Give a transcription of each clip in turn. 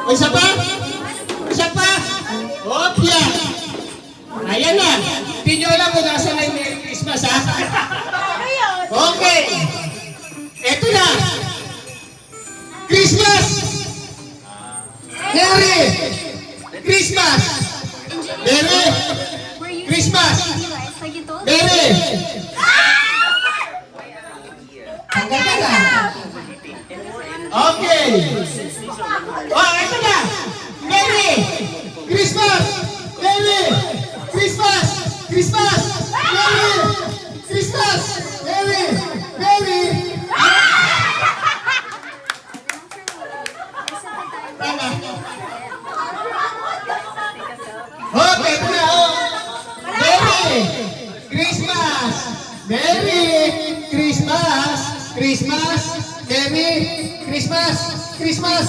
O, isa pa? Isa pa? Opya. Ayan na. Hindi nyo alam kung nasa na yung Merry Christmas, ha? Okay. Eto na. Christmas. Merry Christmas. Merry Christmas. Merry. Hanggang ka na. Okay. Oh, eto na. Merry Christmas. Merry Christmas. Christmas. Merry Christmas. Merry. Merry. Tama. Okay, ito na. Merry Christmas. Merry Christmas. Christmas. Merry Christmas. Christmas.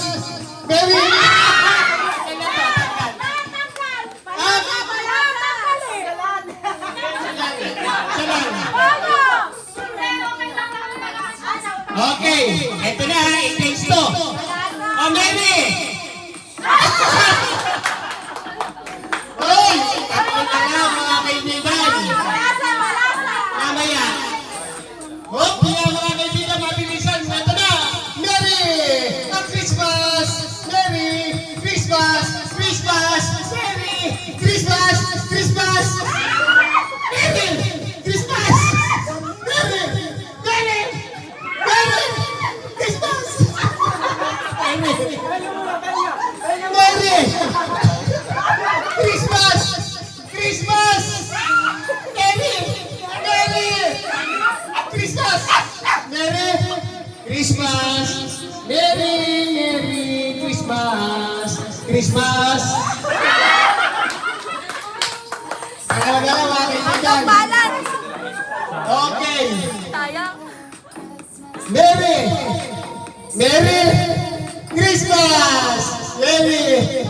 Merry. Okay, ito na, it takes two. Oh, Mary! Hoy! Ito na lang, mga kaibigan. Mamaya. Oh, mga kaibigan, mabilisan. Ito na! Merry Christmas! Merry Christmas! Christmas! Merry Christmas! Christmas! Merry Christmas! Merry! Merry! Merry Christmas! Merry Christmas! Christmas! Merry! Merry Christmas! Merry Christmas! Merry Christmas! Christmas! Gala-gala mga kaibigan. Okay. Merry Christmas! Merry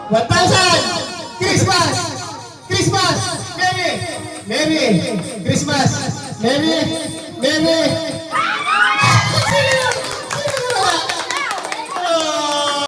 1,000! Christmas! Christmas! Merry Christmas! Merry